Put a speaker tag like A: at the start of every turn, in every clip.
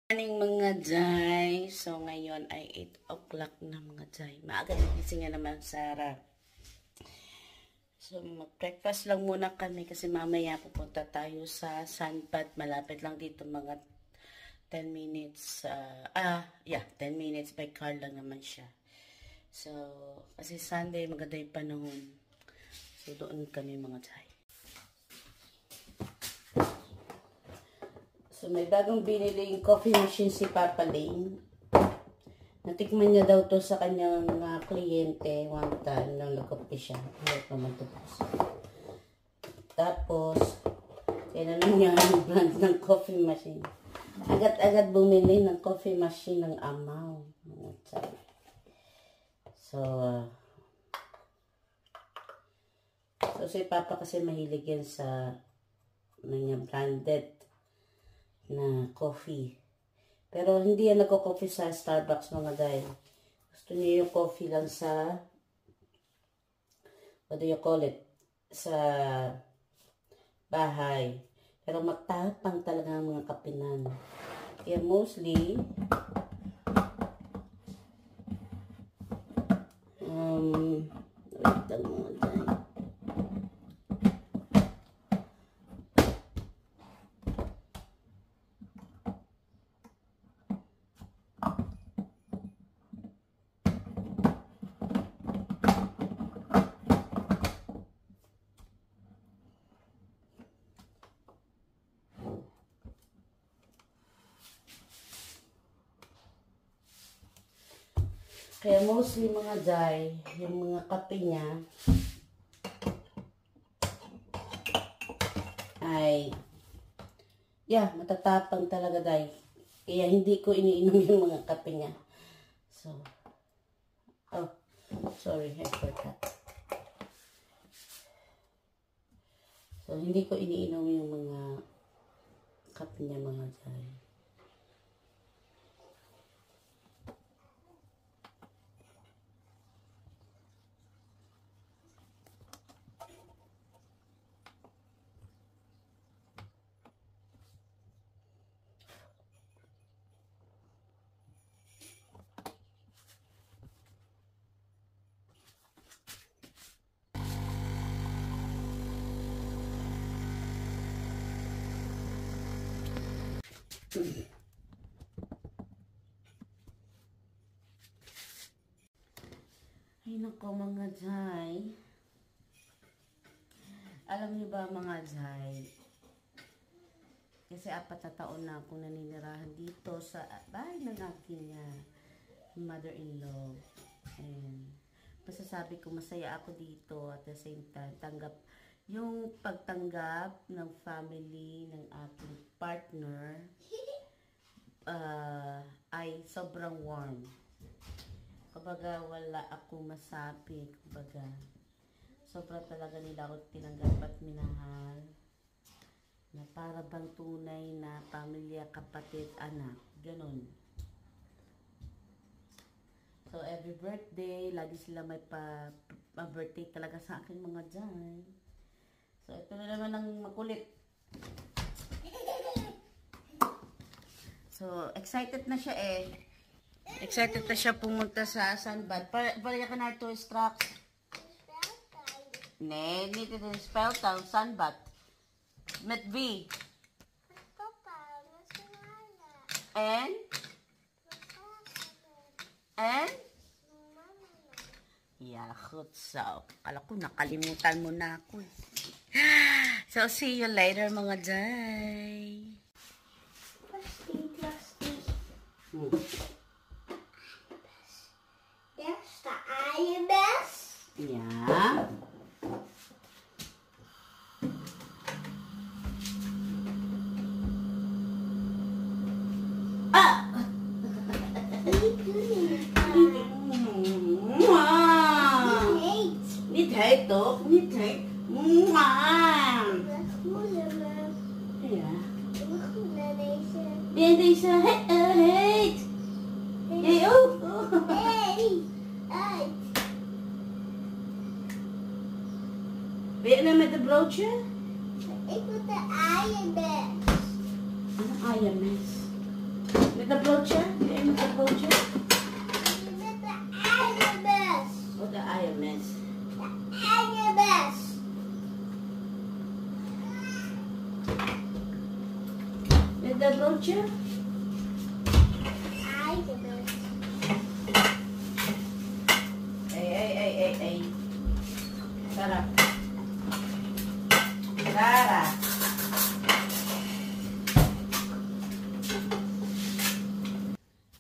A: Morning mga Jai. So ngayon ay 8 o'clock na mga Jai. Maaga nagising nga naman Sarah. So mag-breakfast lang muna kami kasi mamaya pupunta tayo sa Sunbath. Malapit lang dito mga 10 minutes. 10 minutes by car lang naman siya. So kasi Sunday maganda yung panahon. So doon kami mga Jai. So, may bagong binili yung coffee machine si Papa Lane. Natikman niya daw to sa kanyang kliyente one time nung nag-coffee siya. Hirap naman to po. Tapos, tinanong niya ang brand ng coffee machine. Agad-agad bumili ng coffee machine ng Amaw. So si Papa kasi mahilig yan sa branded na coffee. Pero hindi yan nagko-coffee sa Starbucks mga guys. Gusto niya yung coffee lang sa what do you call it? Sa bahay. Pero matapang talaga ang mga kapinan. Kaya mostly wait lang mga guys. Kaya mostly mga Jai, yung mga kape niya ay matatapang talaga Jai. Kaya hindi ko iniinom yung mga kape niya. So, sorry, I forgot. So, hindi ko iniinom yung mga kape niya mga Jai. Ay nako mga Jai. Alam niyo ba mga Jai? Kasi 4 na taon na akong naninirahan dito sa bahay ng aking mother-in-law. And masasabi ko masaya ako dito at the same time yung pagtanggap ng family ng aking partner ay sobrang warm. Kumbaga wala ako masabi. Kumbaga sobra talaga nila ako tinanggap at minahal. Na para bang tunay na pamilya, kapatid, anak. Ganon. So every birthday, lagi sila may birthday talaga sa akin mga Jai. So ito na naman ang makulit. So excited na siya eh. Excited na siya pumunta sa Sunbath. Paraya ka na ito, Strax. Need to spell town, Sunbath. Met V. And? Yakot. So, kala ko nakalimutan mo na ako. So, see you later mga Jai. Yeah. Niet heet toch? Niet heet. Ja. Ben deze heet? Jij ook? Ben je nou met een broodje?
B: Ik wil de eiermes.
A: Ano eiermes? Met Met the broocher? Met the broocher? What the IMS? Met the broocher? Ay. Sarap. Sarah.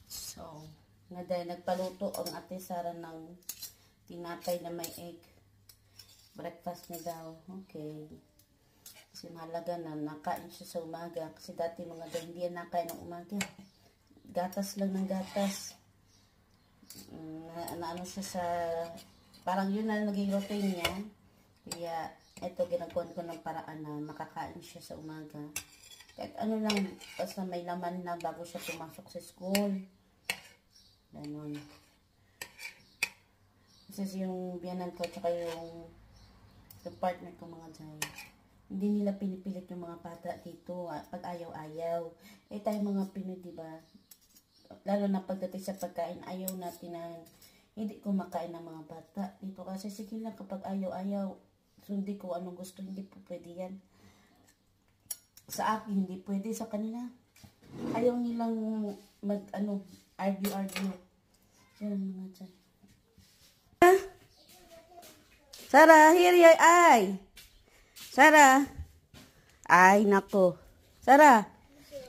A: So, nagpaluto ang ate Sara ng tinapay na may egg. Breakfast niya daw. Okay. Kasi mahalaga na nakain siya sa umaga. Kasi dati mga hindi yan nakain ng umaga. Gatas lang ng gatas. Ano siya sa... Parang yun na naging routine niya. Kaya, ito ginagawan ko ng paraan na makakain siya sa umaga. Kahit ano lang, basta may laman na bago siya pumasok sa school. Ganon. Kasi yung biyanan ko, tsaka yung partner ko mga dyan, hindi nila pinipilit yung mga bata dito, pag ayaw-ayaw. Eh tayo mga Pinoy, diba? Lalo na pagdating sa pagkain, ayaw natin na hindi kumakain ng mga bata dito. Kasi sige lang, kapag ayaw-ayaw, sundi ko anong gusto, hindi po pwede yan. Sa akin, hindi pwede. Sa kanila, ayaw nilang argue. Yan mga dyan. Sarah, here you ay. Sarah. Ay, nako. Sarah,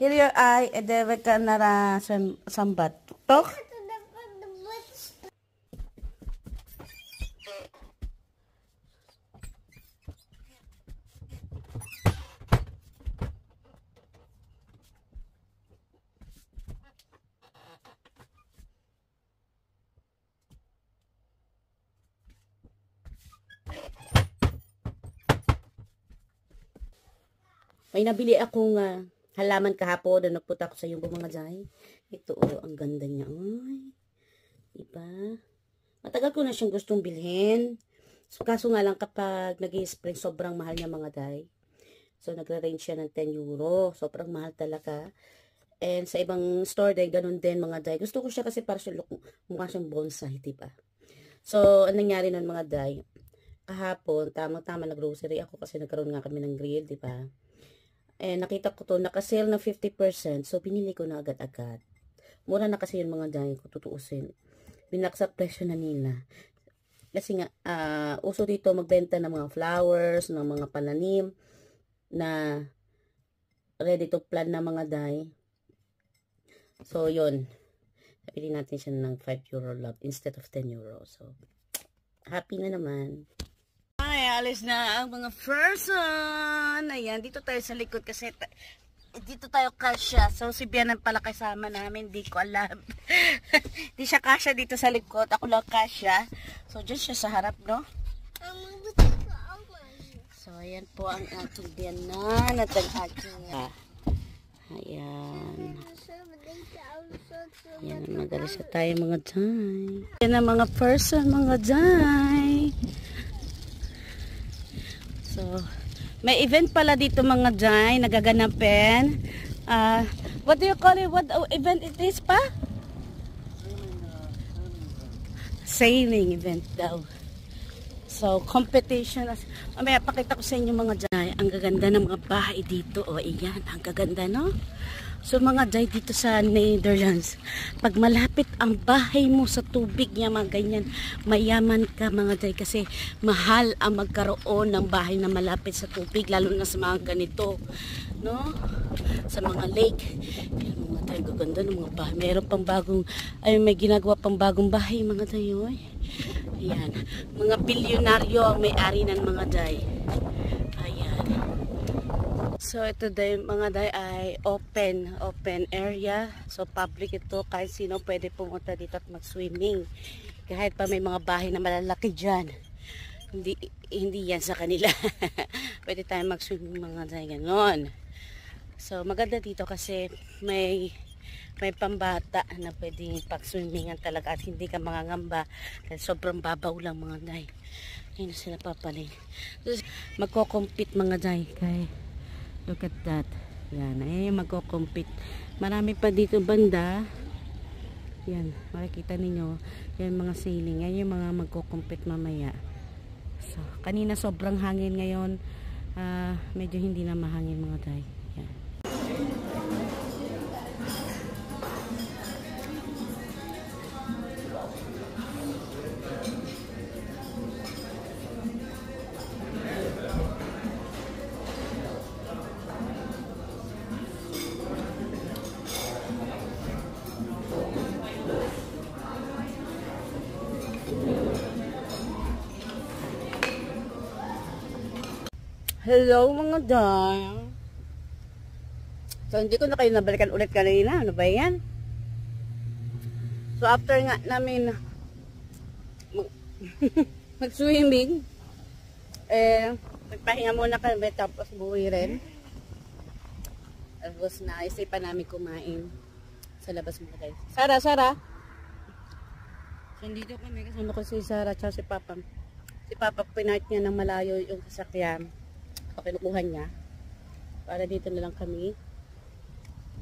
A: here you ay. Edeve ka nara sambat. Tok? May nabili akong halaman kahapon na nagpunta ako sa yung mga jay. Ito, ang ganda niya. Ay, diba? Matagal ko na siyang gustong bilhin. So, kaso nga lang kapag nag-i-spring, sobrang mahal niya mga day. So, nagre-range siya ng 10 euro. Sobrang mahal talaga. And sa ibang store day, ganun din mga day. Gusto ko siya kasi para siya mukha siyang bonsai, diba? So, anong nangyari nun mga day? Kahapon, tamang-tama nag-grocery ako kasi nagkaroon nga kami ng grill, diba? Nakita ko to, naka-sale na 50%. So, binili ko na agad-agad. Mura na kasi yung mga dahil ko tutuusin. Binaksak presyo na nila. Kasi nga, uso dito magbenta ng mga flowers, ng mga pananim, na ready to plant na mga dahil. So, yun. Pili natin siya ng 5 euro lang instead of 10 euro. So, happy na naman. Ay, alis na ang mga person. Ayan, dito tayo sa likod kasi dito tayo kasya. So, si Bianan pala kasama namin. Di ko alam. Di siya kasya dito sa likod. Ako lang kasya. So, dyan siya sa harap, no? So, ayan po ang aking Bianan at ang aking... Ayan. Ayan, magalis na tayo mga dyan. Ayan ang mga person, mga dyan. So, may event pala dito mga dyan, nagaganapin. What do you call it? What event it is pa? Sailing event daw. So, competition. Mamaya, pakita ko sa inyo mga dyan. Ang gaganda ng mga bahay dito. O, iyan. Ang gaganda, no? So, mga dyan dito sa Netherlands. Pag malapit ang bahay mo sa tubig niya, mga ganyan, mayaman ka mga dyan. Kasi mahal ang magkaroon ng bahay na malapit sa tubig. Lalo na sa mga ganito. No? Sa mga lake. Ayan, mga dyan, gaganda ng mga bahay. Meron pang bagong, may ginagawa pang bagong bahay, mga dyan. Ayan. Mga bilyonaryo ang may-ari ng mga day. Ayan. So, ito day, mga day ay open area. So, public ito. Kahit sino pwede pumunta dito at mag-swimming. Kahit pa may mga bahay na malalaki dyan. Hindi yan sa kanila. Pwede tayo mag-swimming mga day. Ganon. So, maganda dito kasi may pambata na pwedeng pag-swimmingan talaga at hindi ka mangangamba dahil sobrang babaw lang mga day. Ayun sila papaling. So, magko-compete mga day kay look at that. Yan, magko-compete Marami pa dito banda. Yan, makikita ninyo. Yan mga ceiling. Yan yung mga magko-compete mamaya. So, kanina sobrang hangin, ngayon medyo hindi na mahangin mga day. Yan. Hello mga day. So hindi ko na kayo nabalikan ulit kanina. Ano ba yan? So after nga namin mag-swimming, nagpahinga muna kami tapos buwi rin. Tapos naisipan namin kumain sa labas mga guys. Sara! So dito kami kasama ko si Sara at si Papa. Si Papa pinart niya ng malayo yung sasakyan. Kinukuha niya para dito na lang kami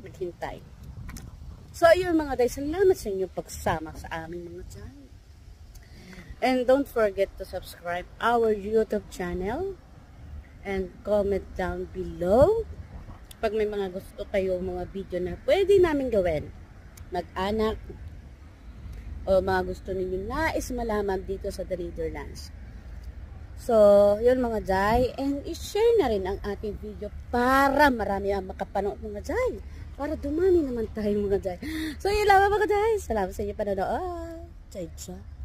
A: maghintay. So ayun mga guys, salamat sa inyong pagsama sa aming mga channel. And don't forget to subscribe our YouTube channel and comment down below pag may mga gusto kayo mga video na pwede namin gawin, mag-anak o mga gusto ninyo nais malaman dito sa The Netherlands. So, yun mga day, and i-share na rin ang ating video para marami ang makapanood mga day, para dumami naman tayo mga day. So, yun lang mga day, salamat sa inyo panonood. Chay-chay.